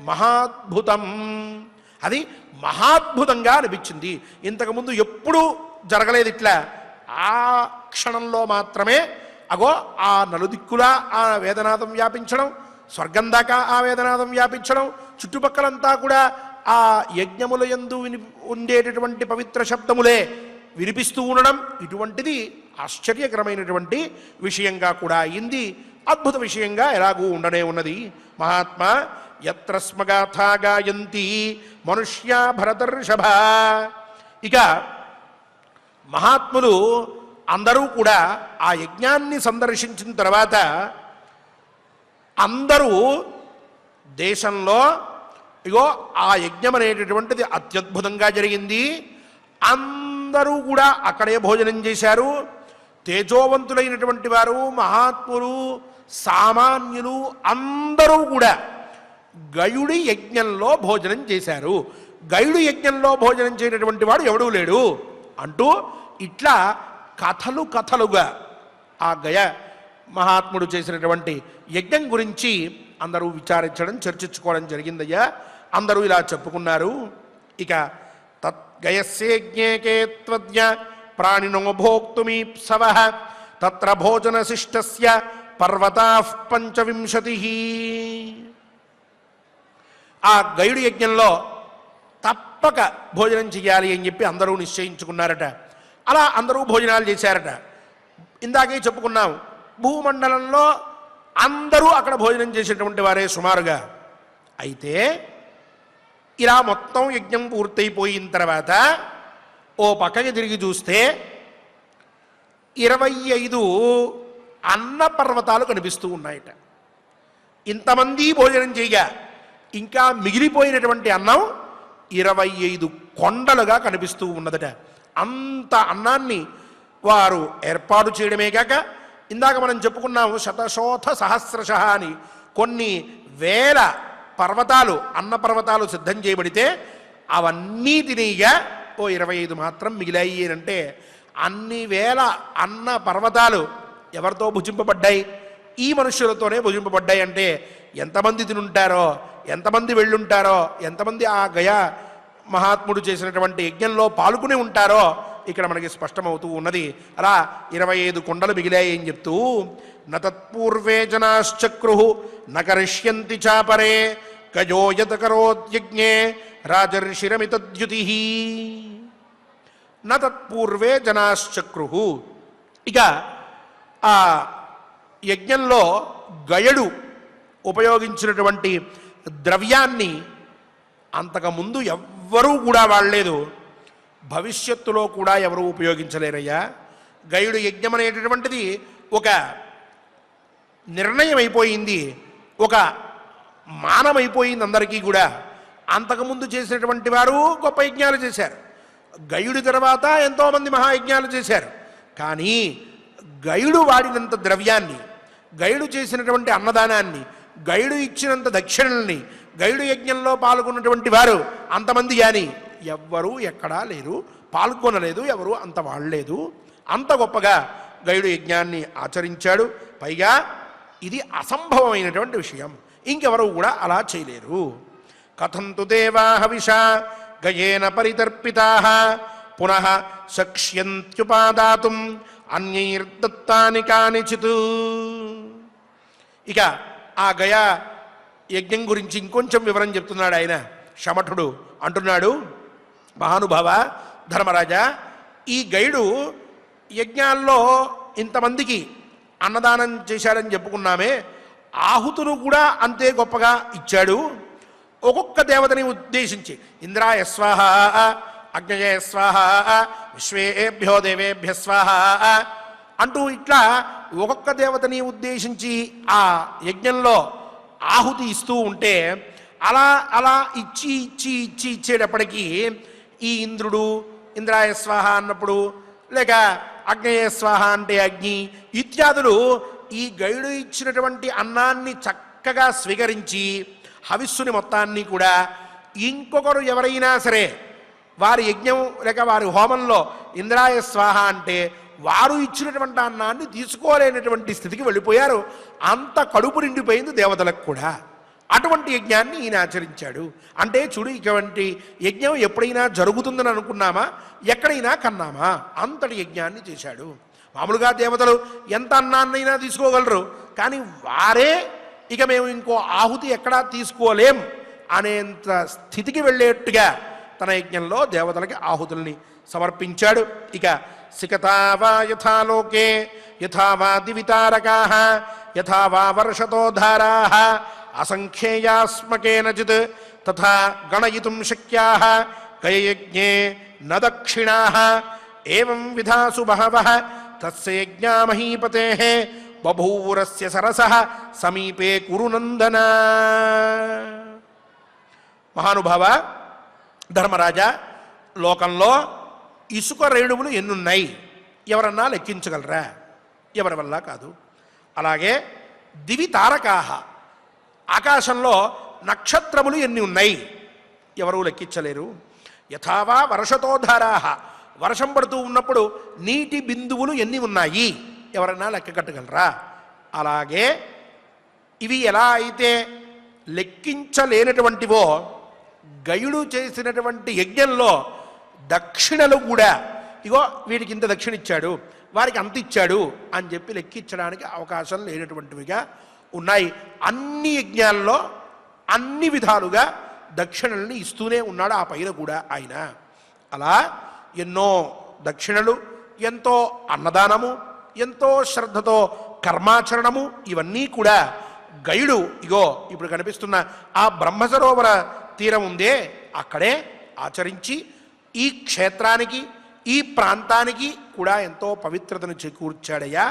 మహాద్భుతం, అది మహాద్భుతంగా అనిపించింది. ఇంతకుముందు ఎప్పుడూ జరగలేదు ఇట్లా. ఆ క్షణంలో మాత్రమే అగో ఆ నలుదిక్కులా ఆ వేదనాదం వ్యాపించడం, స్వర్గం దాకా ఆ వేదనాదం వ్యాపించడం, చుట్టుపక్కలంతా కూడా ఆ యజ్ఞముల యందు ఉండేటటువంటి పవిత్ర శబ్దములే వినిపిస్తూ ఉండడం, ఇటువంటిది ఆశ్చర్యకరమైనటువంటి విషయంగా కూడా అయింది. అద్భుత విషయంగా ఎలాగూ ఉండనే ఉన్నది. మహాత్మా యత్ర స్మగాథా గాయంతి మనుష్యా భరతర్షభ. ఇక మహాత్ములు అందరూ కూడా ఆ యజ్ఞాన్ని సందర్శించిన తర్వాత అందరూ దేశంలో ఇగో ఆ యజ్ఞం అనేటటువంటిది అత్యద్భుతంగా జరిగింది, అందరూ కూడా అక్కడే భోజనం చేశారు. తేజోవంతులైనటువంటి వారు, మహాత్ములు, సామాన్యులు అందరూ కూడా గయుడి యజ్ఞంలో భోజనం చేశారు. గయుడి యజ్ఞంలో భోజనం చేయనటువంటి వాడు ఎవడూ లేడు అంటూ ఇట్లా కథలు కథలుగా ఆ గయ మహాత్ముడు చేసినటువంటి యజ్ఞం గురించి అందరూ విచారించడం, చర్చించుకోవడం జరిగిందయ్యా. అందరూ ఇలా చెప్పుకున్నారు. ఇక తద్గయస్యేజ్ఞే త్వద్య ప్రాణినో భోక్తుమీప్సవ తత్ర భోజన శిష్టస్య పర్వతాః 25. ఆ గయుడి యజ్ఞంలో తప్పక భోజనం చెయ్యాలి అని చెప్పి అందరూ నిశ్చయించుకున్నారట. అలా అందరూ భోజనాలు చేశారట. ఇందాకే చెప్పుకున్నాం, భూమండలంలో అందరూ అక్కడ భోజనం చేసేటువంటి వారే సుమారుగా. అయితే ఇలా మొత్తం యజ్ఞం పూర్తయిపోయిన తర్వాత ఓ పక్కకి తిరిగి చూస్తే 25 అన్న పర్వతాలు కనిపిస్తూ ఉన్నాయట. ఇంతమంది భోజనం చేయగా ఇంకా మిగిలిపోయినటువంటి అన్నం 25 కొండలుగా కనిపిస్తూ ఉన్నదట. అంత అన్నాన్ని వారు ఏర్పాటు చేయడమే కాక, ఇందాక మనం చెప్పుకున్నాము శతశోథ సహస్రశ అని కొన్ని వేల పర్వతాలు, అన్న పర్వతాలు సిద్ధం చేయబడితే అవన్నీ తినేగా ఓ 25 మాత్రం మిగిలాయి అంటే, అన్ని వేల అన్న పర్వతాలు ఎవరితో భుజింపబడ్డాయి? ఈ మనుషులతోనే భుజింపబడ్డాయి. అంటే ఎంతమంది తినుంటారో, ఎంతమంది వెళ్ళుంటారో, ఎంతమంది ఆ గయా మహాత్ముడు చేసినటువంటి యజ్ఞంలో పాల్గొని ఉంటారో ఇక్కడ మనకి స్పష్టమవుతూ ఉన్నది. అలా 25 కొండలు మిగిలాయి అని చెప్తూ, నతత్పూర్వే జనాశ్చక్రు నకరిష్యంతి చాపరే గజోయత కరోద్యజ్ఞే రాజర్షిరమితద్యుతి. నతత్పూర్వే జనాశ్చక్రు. ఇక ఆ యజ్ఞంలో గయడు ఉపయోగించినటువంటి ద్రవ్యాన్ని అంతకుముందు ఎవ్వరూ కూడా వాడలేదు, భవిష్యత్తులో కూడా ఎవరూ ఉపయోగించలేరయ్యా. గయుడు యజ్ఞం అనేటటువంటిది ఒక నిర్ణయం అయిపోయింది, ఒక మానమైపోయింది అందరికీ కూడా. అంతకుముందు చేసినటువంటి వారు గొప్ప యజ్ఞాలు చేశారు, గయుడి తర్వాత ఎంతోమంది మహాయజ్ఞాలు చేశారు. కానీ గయుడు వాడినంత ద్రవ్యాన్ని, గయుడు చేసినటువంటి అన్నదానాన్ని, గయుడు ఇచ్చినంత దక్షిణల్ని, గయుడు యజ్ఞంలో పాల్గొన్నటువంటి వారు అంతమంది కానీ ఎవ్వరూ ఎక్కడా లేరు, పాల్గొనలేదు, ఎవరు అంత వాడలేదు. అంత గొప్పగా గయుడు యజ్ఞాన్ని ఆచరించాడు. పైగా ఇది అసంభవమైనటువంటి విషయం, ఇంకెవరు కూడా అలా చేయలేరు. కథంతు దేవా హవిషా గయేన పరితర్పితాః పునః శక్ష్యంత్యుపాదాతుం అన్యైర్దత్తాని కానిచిత్. ఇక ఆ గయా యజ్ఞం గురించి ఇంకొంచెం వివరం చెప్తున్నాడు ఆయన. శమఠుడు అంటున్నాడు, మహానుభావ ధర్మరాజా, ఈ గయుడు యజ్ఞాల్లో ఇంతమందికి అన్నదానం చేశాడని చెప్పుకున్నామే, ఆహుతులు కూడా అంతే గొప్పగా ఇచ్చాడు. ఒక్కొక్క దేవతని ఉద్దేశించి ఇంద్రాయ స్వాహ, అగ్నయ స్వాహ, విశ్వేభ్యో దేవేభ్య స్వాహ అంటూ ఇట్లా ఒక్కొక్క దేవతని ఉద్దేశించి ఆ యజ్ఞంలో ఆహుతి ఇస్తూ ఉంటే, అలా అలా ఇచ్చి ఇచ్చి ఇచ్చి ఇచ్చేటప్పటికీ ఈ ఇంద్రుడు ఇంద్రాయ స్వాహ అన్నప్పుడు, లేక అగ్నయ స్వాహ అంటే అగ్ని ఇత్యాదులు ఈ గయుడు ఇచ్చినటువంటి అన్నాన్ని చక్కగా స్వీకరించి హవిస్సుని మొత్తాన్ని కూడా ఇంకొకరు ఎవరైనా సరే వారి యజ్ఞం లేక వారి హోమంలో ఇంద్రాయ స్వాహ అంటే వారు ఇచ్చినటువంటి అన్నాన్ని తీసుకోలేనటువంటి స్థితికి వెళ్ళిపోయారు. అంత కడుపు నిండిపోయింది దేవతలకు కూడా. అటువంటి యజ్ఞాన్ని ఈయన ఆచరించాడు. అంటే చూడు, ఇటువంటి యజ్ఞం ఎప్పుడైనా జరుగుతుందని అనుకున్నామా? ఎక్కడైనా కన్నామా? అంతటి యజ్ఞాన్ని చేశాడు. మామూలుగా దేవతలు ఎంత అన్నాన్నైనా తీసుకోగలరు, కానీ వారే ఇక మేము ఇంకో ఆహుతి ఎక్కడా తీసుకోలేం అనేంత స్థితికి వెళ్ళేట్టుగా తన యజ్ఞంలో దేవతలకి ఆహుతుల్ని సమర్పించాడు. ఇక సికతావా యథాలోకే యథావా దివితారకాః యథావా వర్షతోధారాః అసంఖ్యేయాస్మకేనచిత్ తథా గణయితుం శక్యాః గయయజ్ఞే న దక్షిణాః ఏవం విధాసు బహవః తస్య యజ్ఞా మహీపతేః బభూవురస్య సరసః సమీపే కురునందన. మహానుభావ ధర్మరాజా, లోకంలో ఇసుక రేణువులు ఎన్నున్నాయి ఎవరన్నా లెక్కించగలరా? ఎవరి వల్ల కాదు. అలాగే దివి తారకాహ, ఆకాశంలో నక్షత్రములు ఎన్ని ఉన్నాయి ఎవరూ లెక్కించలేరు. యథావా వర్షతోధారాహ, వర్షం పడుతూ ఉన్నప్పుడు నీటి బిందువులు ఎన్ని ఉన్నాయి ఎవరన్నా లెక్క కట్టగలరా? అలాగే ఇవి ఎలా అయితే లెక్కించలేనటువంటివో గయుడు చేసినటువంటి యజ్ఞంలో దక్షిణలు కూడా, ఇగో వీడికి ఇంత దక్షిణ ఇచ్చాడు, వారికి అంత ఇచ్చాడు అని చెప్పి లెక్కించడానికి అవకాశం లేనటువంటివిగా ఉన్నాయి. అన్ని యజ్ఞాల్లో అన్ని విధాలుగా దక్షిణల్ని ఇస్తూనే ఉన్నాడు ఆ పైన కూడా ఆయన. అలా ఎన్నో దక్షిణలు, ఎంతో అన్నదానము, ఎంతో శ్రద్ధతో కర్మాచరణము, ఇవన్నీ కూడా గయుడు ఇగో ఇప్పుడు కనిపిస్తున్న ఆ బ్రహ్మసరోవర తీరం ఉందే అక్కడే ఆచరించి ఈ క్షేత్రానికి, ఈ ప్రాంతానికి కూడా ఎంతో పవిత్రతను చేకూర్చాడయ్యా.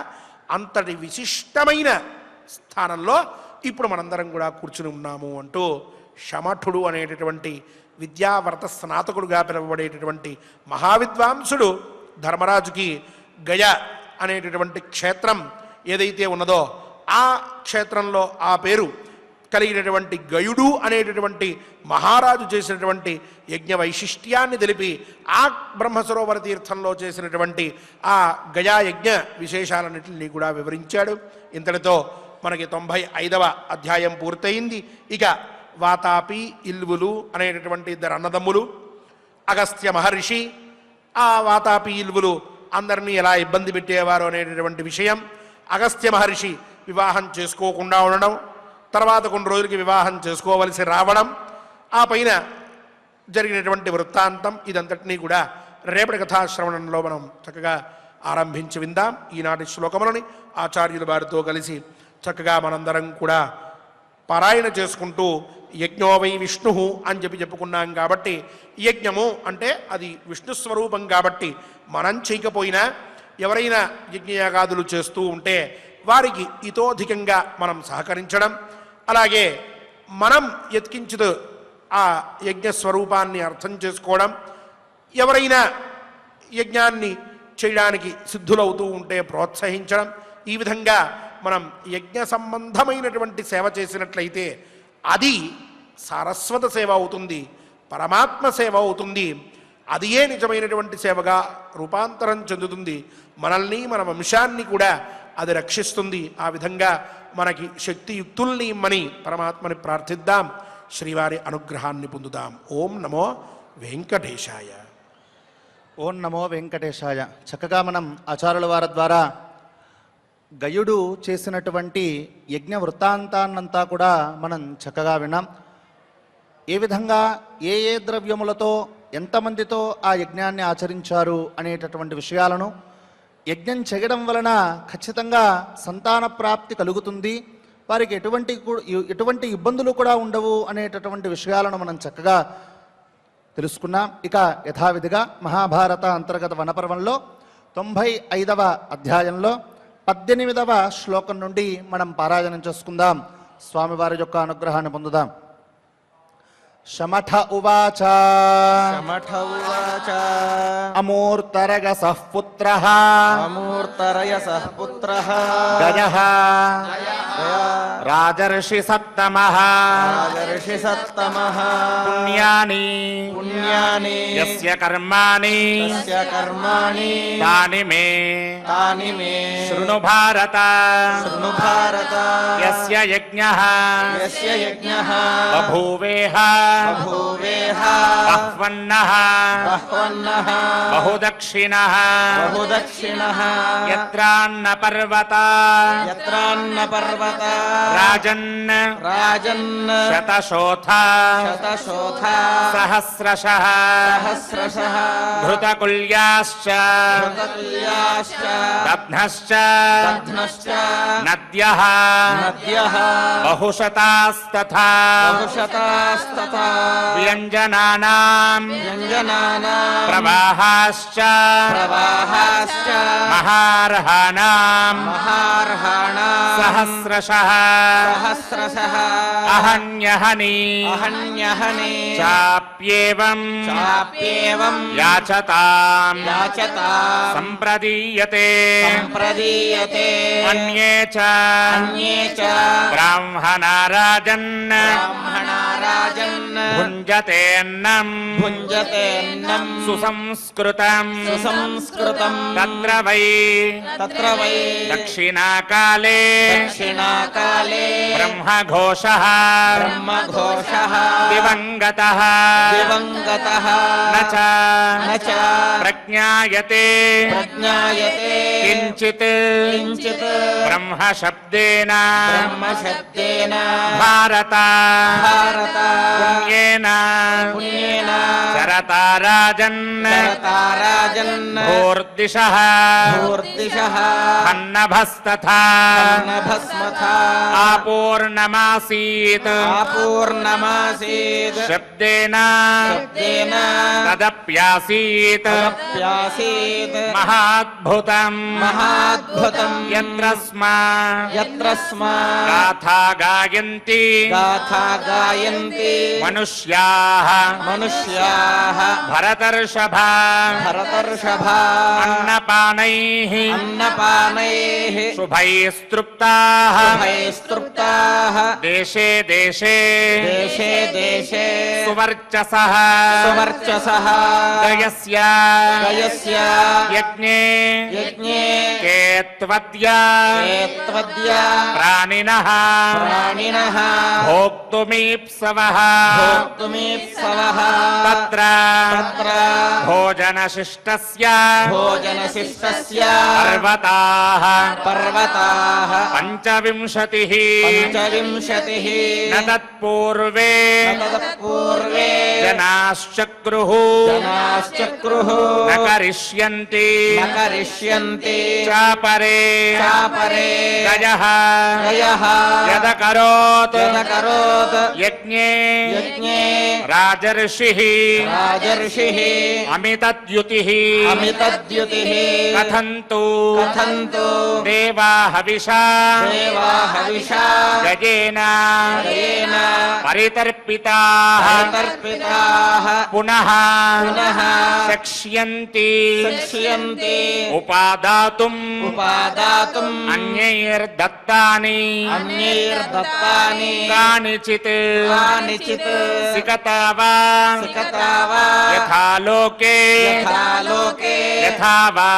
అంతటి విశిష్టమైన స్థానంలో ఇప్పుడు మనందరం కూడా కూర్చుని ఉన్నాము అంటూ శమఠుడు అనేటటువంటి విద్యావర్త స్నాతకుడుగా పిలువబడేటటువంటి మహావిద్వాంసుడు ధర్మరాజుకి గయ అనేటటువంటి క్షేత్రం ఏదైతే ఉన్నదో ఆ క్షేత్రంలో ఆ పేరు కలిగినటువంటి గయుడు అనేటటువంటి మహారాజు చేసినటువంటి యజ్ఞ వైశిష్ట్యాన్ని తెలిపి ఆ బ్రహ్మసరోవర తీర్థంలో చేసినటువంటి ఆ గయా యజ్ఞ విశేషాలన్నింటినీ కూడా వివరించాడు. ఇంతటితో మనకి 95వ అధ్యాయం పూర్తయింది. ఇక వాతాపి ఇల్వులు అనేటటువంటి ఇద్దరు అన్నదమ్ములు, అగస్త్య మహర్షి, ఆ వాతాపి ఇల్వులు అందరినీ ఎలా ఇబ్బంది పెట్టేవారు అనేటటువంటి విషయం, అగస్త్య మహర్షి వివాహం చేసుకోకుండా ఉండడం, తర్వాత కొన్ని రోజులకి వివాహం చేసుకోవలసి రావడం, ఆ పైన జరిగినటువంటి వృత్తాంతం, ఇదంతటినీ కూడా రేపటి కథాశ్రవణంలో మనం చక్కగా ఆరంభించి విందాం. ఈనాటి శ్లోకములని ఆచార్యుల వారితో కలిసి చక్కగా మనందరం కూడా పారాయణ చేసుకుంటూ యజ్ఞో వై విష్ణు అని చెప్పుకున్నాం. కాబట్టి యజ్ఞము అంటే అది విష్ణు స్వరూపం కాబట్టి మనం చేయకపోయినా ఎవరైనా యజ్ఞయాగాదులు చేస్తూ ఉంటే వారికి ఇతోధికంగా మనం సహకరించడం, అలాగే మనం ఎత్కించుతూ ఆ యజ్ఞ స్వరూపాన్ని అర్థం చేసుకోవడం, ఎవరైనా యజ్ఞాన్ని చేయడానికి సిద్ధులవుతూ ఉంటే ప్రోత్సహించడం, ఈ విధంగా మనం యజ్ఞ సంబంధమైనటువంటి సేవ చేసినట్లయితే అది సారస్వత సేవ అవుతుంది, పరమాత్మ సేవ అవుతుంది. అది ఏ నిజమైనటువంటి సేవగా రూపాంతరం చెందుతుంది. మనల్ని మన వంశాన్ని కూడా అది రక్షిస్తుంది. ఆ విధంగా మనకి శక్తియుక్తుల్ని ఇమ్మని పరమాత్మని ప్రార్థిద్దాం, శ్రీవారి అనుగ్రహాన్ని పొందుదాం. ఓం నమో వెంకటేశాయ. ఓం నమో వెంకటేశాయ. చక్కగా మనం ఆచార్యుల వారి ద్వారా గయుడు చేసినటువంటి యజ్ఞ వృత్తాంతాన్నంతా కూడా మనం చక్కగా విన్నాం. ఏ విధంగా ఏ ఏ ద్రవ్యములతో ఎంతమందితో ఆ యజ్ఞాన్ని ఆచరించారు అనేటటువంటి విషయాలను, యజ్ఞం చేయడం వలన ఖచ్చితంగా సంతాన ప్రాప్తి కలుగుతుంది, వారికి ఎటువంటి ఇబ్బందులు కూడా ఉండవు అనేటటువంటి విషయాలను మనం చక్కగా తెలుసుకున్నాం. ఇక యథావిధిగా మహాభారత అంతర్గత వనపర్వంలో 95వ అధ్యాయంలో 18వ శ్లోకం నుండి మనం పారాయణం చేసుకుందాం. స్వామివారి యొక్క అనుగ్రహాన్ని పొందుదాం. శమఠ ఉవాచ శమఠ ఉవాచ అమూర్తరగసః పుత్రః అమూర్తరయసః పుత్రః గయః రాజర్షి సత్తమః రాజర్షి సత్తమః పుణ్యాని పుణ్యాని యస్య కర్మాణి తస్య కర్మాణి తాని మే శృణు భారత శృణు భారత యస్య యజ్ఞః బభూవేహ బభూవేహ బహ్వన్నః బహుదక్షిణః యత్రాన్న పర్వత రాజన్ శతశోథ సహస్రశః ఘృతకుల్యాశ్చ దధ్నశ్చ నద్యః బహుశతాస్తథా వ్యంజనానాం ప్రవాహాశ్చ మహార్హాణాం సహస్రశః అహన్యహని చాప్యేవం యాచతాం సంప్రదీయతే అన్యే చ బ్రాహ్మణారాజన్ భుంజతేన్నం సుసంస్కృతం తత్ర వై దక్షిణాకాలే బ్రహ్మఘోషః దివంగతః న చ ప్రజ్ఞాయతే కించిత్ బ్రహ్మశబ్దేన భారత పుణ్యేన చరతా రాజన్ భూర్దిశః ఖన్నభస్తథా ఆపూర్ణమాసీత్ శబ్దేన తదప్యాసీత్ మహాద్భుతం మహాద్భుతం యత్ర స్మా యత్ర స్మా గాథా గాయంతి గాథా గాయంతి మనుష్యాః మనుష్యాః భరతర్షభ భరతర్షభా అన్నపానైః అన్నపానైః శుభైస్తృప్తాః శుభైస్తృప్తాః దేశే దేశే దేశే దేశే సువర్చసః సువర్చసః గయస్య గయస్య యజ్ఞే యజ్ఞే కేత్వద్య ఏత్వద్య ప్రాణినః ప్రాణినః భోక్తుమీప్సవః భోక్తుమీప్సవః తత్ర తత్ర భోజనశిష్టస్య భోజనశిష్టస్య పర్వతాః పర్వతాః పంచవింశతిః పంచవింశతిః న తత్పూర్వే తదపూర్వే జనాశ్చక్రుః జనాశ్చక్రుః న కరిష్యంతి న కరిష్యంతి చాపరే చాపరే గయః గయః యదకరోత్ యదకరోత్ యజ్ఞే యజ్ఞే రాజర్షిః రాజర్షిః అమితద్యుతిః అమితద్యుతిః కథంతు కథంతు దేవా హవిషా దేవా హవిషా గజేన గయేన పరితర్పితాః పరితర్పితాః పునః పునః శక్ష్యంతి శక్ష్యంతి ఉపాదాతుం ఉపాదాతుం అన్యైర్దత్తాని అన్యైర్దత్తాని కానిచిత్ కానిచిత్ సికతావా సికతావా యథా లోకే యథా లోకే యథా వా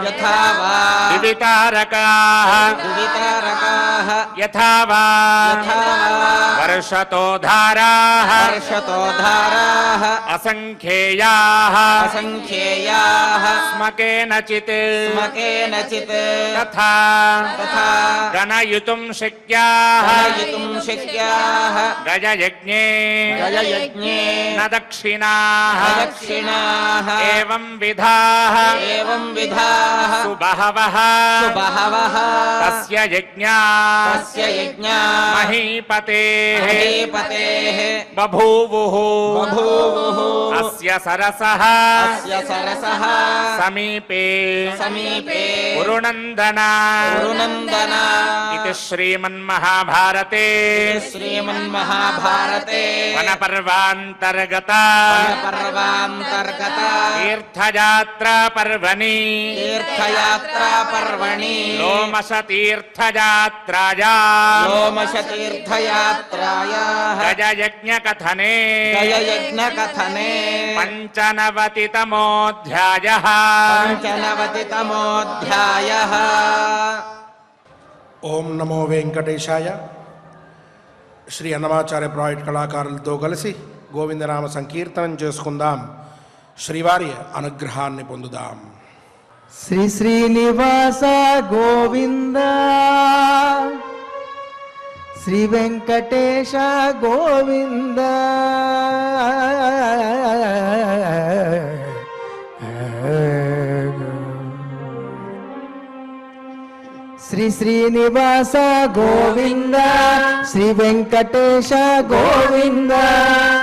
యథా వా వివితారకాః వివితారకాః యథా వా యథా వా వర్షతో ధారాః హర్షతో ధారాః అసంఖ్యేయాః అసంఖ్యేయాః స్మకేనచిత్ స్మకేనచిత్ తథా తథా గణయితుం శక్యాః గణయితుం శక్యాః గజయజ్ఞే గజయజ్ఞే న దక్షిణాః దక్షిణాః ఏవం విధాః ఏవం విధాః సుబహవః సుబహవః తస్య యజ్ఞాః తస్య యజ్ఞా మహీపతేః మహీపతేః బభూవుః బభూవుః అస్య సరసః అస్య సరసః సమీపే సమీపే కురునందన కురునందన ఇది శ్రీమన్మహాభారతే శ్రీమన్మహాభారతే వనపర్వాంతర్గత పర్వాంతర్గత తీర్థయాత్రా పర్వణి తీర్థయాత్రా పర్వణి లోమశ తీర్థయాత్రాయా లోమశ తీర్థయాత్రాయాః గజయజ్ఞ కథనే గయయజ్ఞ కథనే పంచనవతితమోऽధ్యాయः పంచనవతితమోऽధ్యాయः ఓం నమో వెంకటేశాయ. శ్రీ అన్నమాచార్య ప్రాజెక్ట్ కళాకారులతో కలిసి గోవిందనామ సంకీర్తనం చేసుకుందాం, శ్రీవారి అనుగ్రహాన్ని పొందుదాం. శ్రీ శ్రీనివాస గోవింద శ్రీ వెంకటేశ గోవింద శ్రీ శ్రీనివాస గోవింద శ్రీ వెంకటేశ గోవింద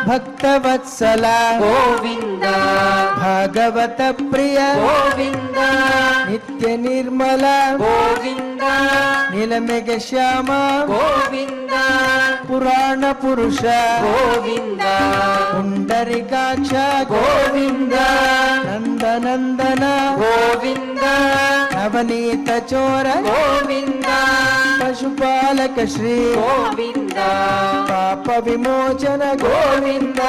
భక్తవత్సల గోవింద భాగవత ప్రియ గోవింద నిత్య నిర్మల గోవింద నీలమేఘ శ్యామ గోవింద పురాణ పురుష గోవింద పుండరికాక్ష గోవింద నందనందన గోవింద నవనీత చోర గోవింద పశుపాలక శ్రీ గోవింద పాప విమోచన గోవింద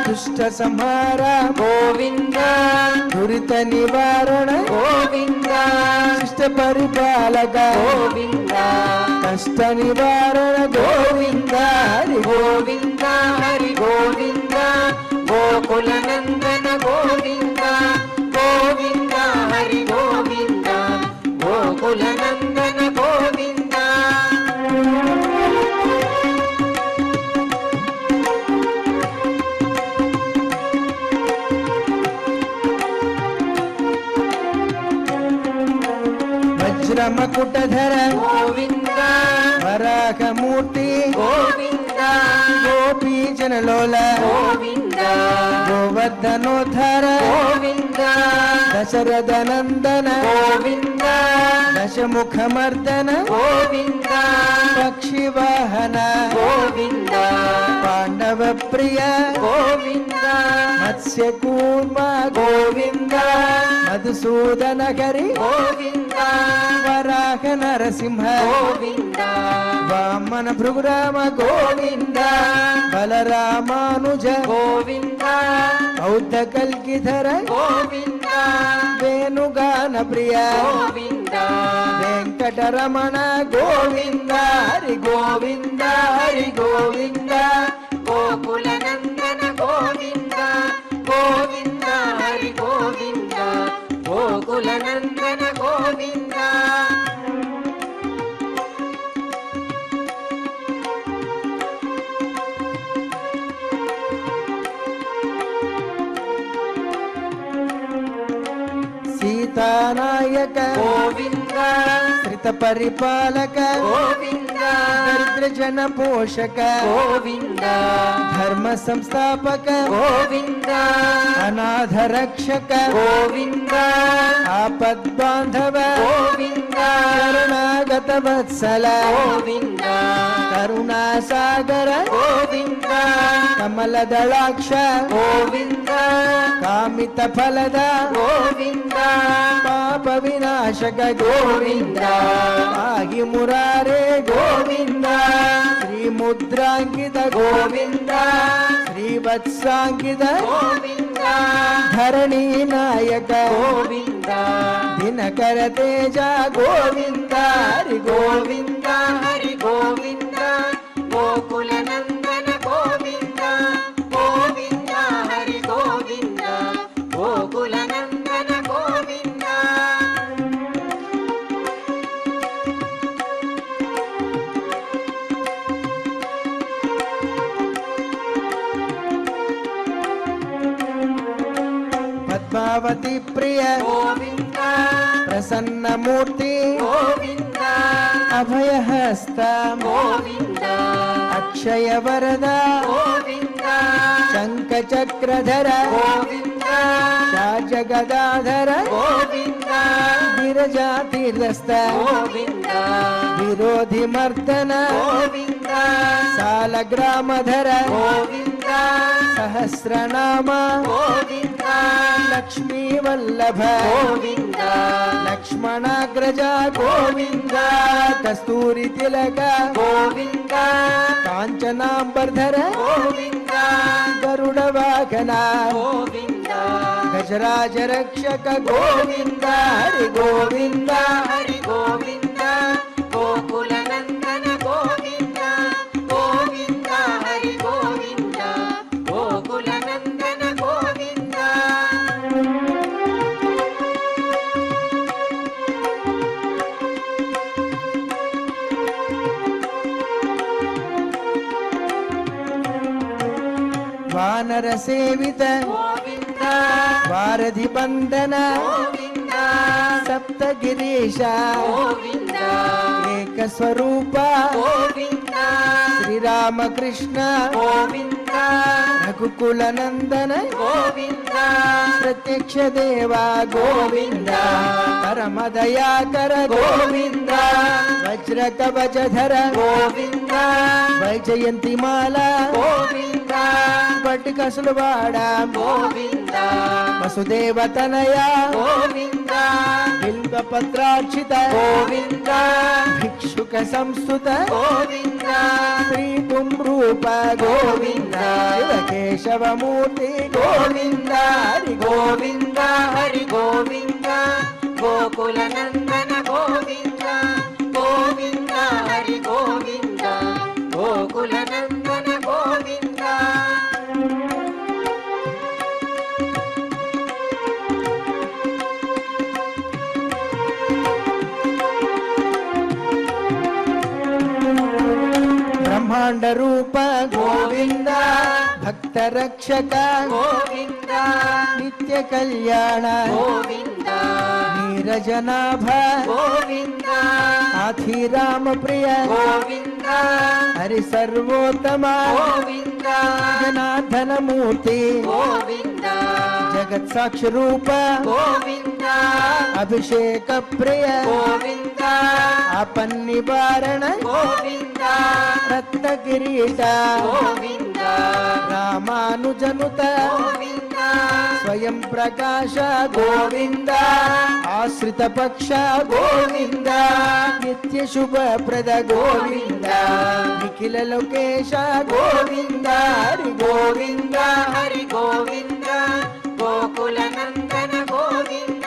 దుష్ట సంహార గోవింద దురిత నివారణ గోవింద శిష్ట పరిపాలక గోవింద కష్ట నివారణ గోవింద హరి గోవింద హరి గోవింద గోకుల నందన గోవింద గోవింద హరి గోవింద గోకుల నందన గోవింద వజ్రమకుటధర గోవింద వరాహమూర్తి గోవింద గోపీజనలోల గోవింద గోవింద గోవర్ధనోద్ధర గోవింద దశరథ నందన గోవింద దశముఖమర్దన గోవింద పక్షివాహన గోవింద పాండవ ప్రియ గోవింద మత్స్యకూర్మ గోవింద మధుసూదన హరి గోవింద వరాహ నరసింహ గోవింద వామన భృగురామ గోవింద బలరామానుజ గోవింద బౌద్ధ కల్కిధర గోవింద వేణుగాన ప్రియ గోవింద వెంకటరమణ గోవింద హరి గోవింద హరి గోవింద గోకుల నందన గోవింద గోవింద హరి గోవింద గోకుల నందన గోవింద సీతానాయక గోవింద శ్రిత పరిపాలక గోవింద దరిద్ర జన పోషక గోవింద ధర్మ సంస్థాపక గోవింద అనాథ రక్షక గోవింద ఆపద్ బాంధవ గోవింద శరణాగత వత్సల గోవింద కరుణా సాగర గోవింద కమల దళాక్ష గోవింద కామిత ఫలద గోవింద పాప వినాశక గోవింద పాహి మురారే గోవింద శ్రీ ముద్రాంకిత గోవింద శ్రీవత్సాంకిత గోవింద ధరణీ నాయక గోవింద దినకర తేజ గోవింద హరి గోవింద హరి గోవింద గోకుల నందన గోవింద గోవింద హరి గోవింద గోకుల నందన గోవింద పద్మావతి ప్రియ గోవింద ప్రసన్నమూర్తి గోవింద అభయహస్త గోవింద అక్షయ వరద గోవింద శంఖ చక్రధర గోవింద రాజగదాధర గోవింద విరజా తీర్థస్థ గోవింద విరోధి మర్దన గోవింద సాలగ్రామధర గోవింద సహస్రనామ గోవింద లక్ష్మీ వల్లభ గోవింద లక్ష్మణాగ్రజ గోవింద కస్తూరి తిలక గోవింద కాంచనాంబర్ధర గోవింద గరుడ వాహన గోవింద గజరాజ రక్షక గోవింద హరి గోవింద హరి గోవింద గోకుల నందన గోవింద గోవింద హరి గోవింద గోకుల నందన గోవింద వానర సేవిత గోవింద వారధి బంధన గోవింద సప్తగిరీశ గోవింద ఏక స్వరూప గోవింద శ్రీరామకృష్ణ గోవింద రఘుకుల నందన గోవింద ప్రత్యక్ష దేవ గోవింద పరమ దయాకర గోవింద వజ్ర కవచధర గోవింద వైజయంతి మాల గోవింద పట్టుకసులువాడ గోవింద వసుదేవ తనయ గోవింద బిల్వ పత్రార్చిత గోవింద భిక్షుక సంస్థుత గోవింద శ్రీ పుంరూప గోవింద శివకేశవమూర్తి గోవింద హరి గోవింద హరి గోవింద గోకుల నందన గోవింద గోవింద హరి గోవింద గోకుల నందన గోవింద బ్రహ్మాండ రూప గోవింద భక్త రక్షక గోవింద నిత్య కళ్యాణ గోవింద నీరజనాభ గోవింద ఆధిరామ ప్రియ గోవింద హరి సర్వోత్తమ గోవింద జనార్దనమూర్తి గోవింద జగత్ సాక్షి రూప గోవింద అభిషేక ప్రియ గోవింద అపన్నివారణ గోవింద రత్న కిరీట గోవింద రామానుజనుత గోవింద స్వయం ప్రకాశ గోవింద ఆశ్రిత పక్ష గోవింద నిత్య శుభ ప్రద గోవింద నిఖిల లోకేశ గోవింద హరి గోవింద హరి గోవింద గోకుల నందన గోవింద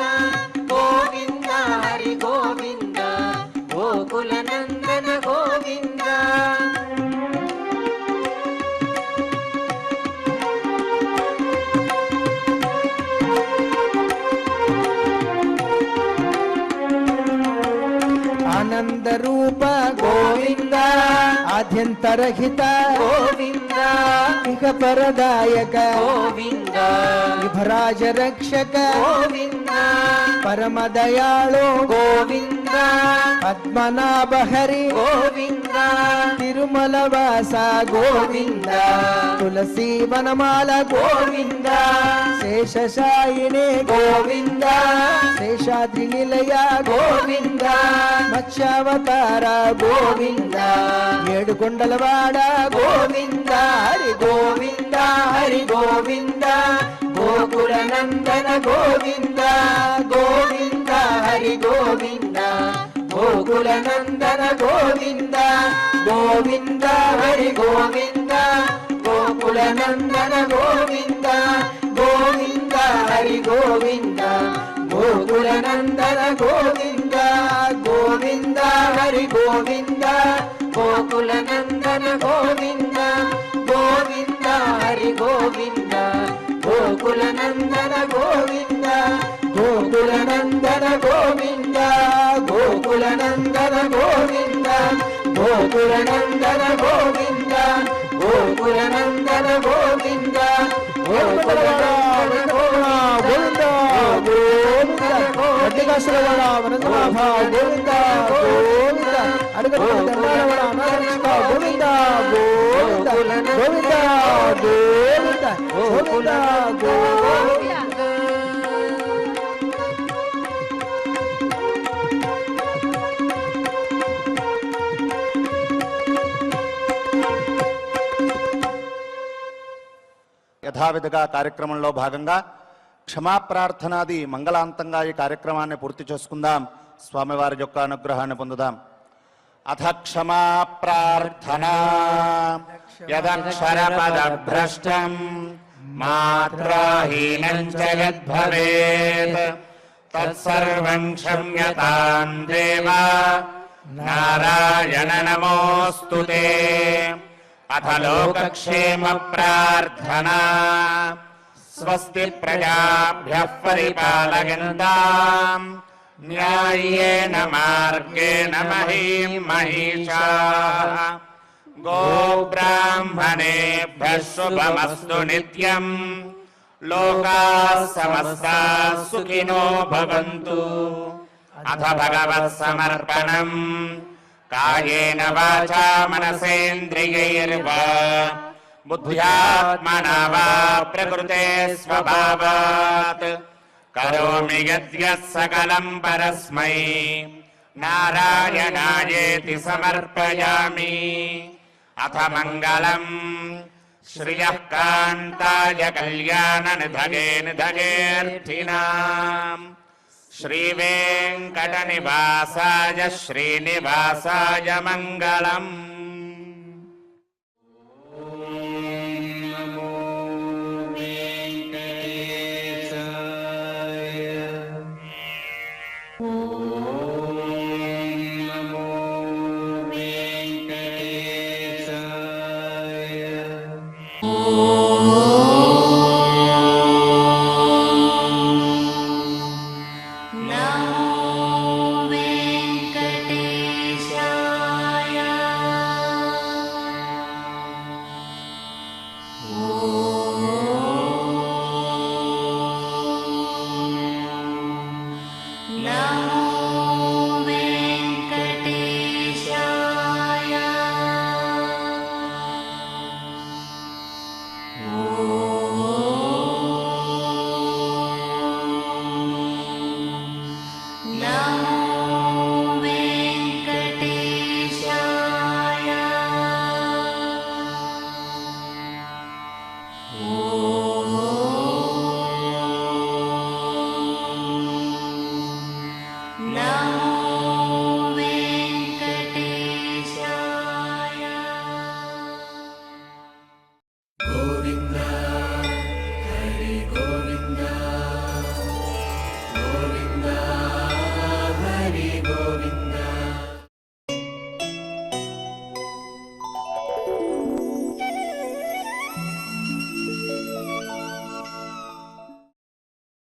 గోవింద హరి గోవింద గోకుల నందన గోవింద ఆనంద రూప గోవింద ఆద్యంతరహిత గోవింద ఇక పరదాయక గోవింద విభరాజ రక్షక గోవింద పరమ దయాళు గోవింద పద్మనాభ హరి గోవింద తిరుమల వాస గోవింద తులసి వనమాల గోవింద శేషశాయినే గోవింద శేషాద్రి నిలయ గోవింద మత్స్యావతార గోవింద ఏడుకొండలవాడ గోవింద హరి గోవింద హరి గోవింద గోకుల నందన గోవింద గోవింద హరి గోవింద గోకుల నందన గోవింద గోవింద హరి గోవింద గోకుల నందన గోవింద గోవింద హరి గోవింద గోకుల నందన గోవింద గోవింద హరి గోవింద గోకుల నందన గోవింద గోవింద హరి గోవింద గోకుల నందన గోవింద గోకుల నందన గోవింద గోకుల నందన గోవింద గోకుల నందన గోవింద గోకుల నందన గోవింద గోకుల నందన గోవింద గోవింద గట్టిగా సురవడ వనజమాభ గోవింద గోవింద అడుగు దండాలవడ అనాథ గోవింద గోవింద గోవింద గోవింద గోవింద గోవింద యథావిధిగా కార్యక్రమంలో భాగంగా క్షమాప్రార్థనాది మంగళాంతంగా ఈ కార్యక్రమాన్ని పూర్తి చేసుకుందాం. స్వామివారి యొక్క అనుగ్రహాన్ని పొందుదాం. అథ క్షమా ప్రార్థనా యదక్షరపదభ్రష్టం మాత్రాహీనం చ యద్భవేత్ తత్సర్వం క్షమ్యతాం దేవా నారాయణ నమోస్తుతే. అథ లోకక్షేమ ప్రార్థనా స్వస్తి ప్రజాభ్యః పరిపాలయంతాం న్యాయేన మార్గేణ మహీం మహిషాః. గోబ్రాహ్మణేభ్యः శుభమస్తు నిత్యం. లోకాः సమస్తాः సుఖినో భవంతు. అథ భగవత్సమర్పణం కాయేన వాచా మనసేంద్రియైర్వా బుద్ధ్యాత్మనా వా ప్రకృతే స్వభావాత్ కరోమి యద్యత్ సకలం పరస్మై నారాయణాయేతి సమర్పయామి. అథ మంగళం శ్రియః కాంతాయ కళ్యాణ నిధగే నిధగేర్థినాం శ్రీవేంకట నివాసాయ శ్రీనివాసాయ మంగళం. ఓం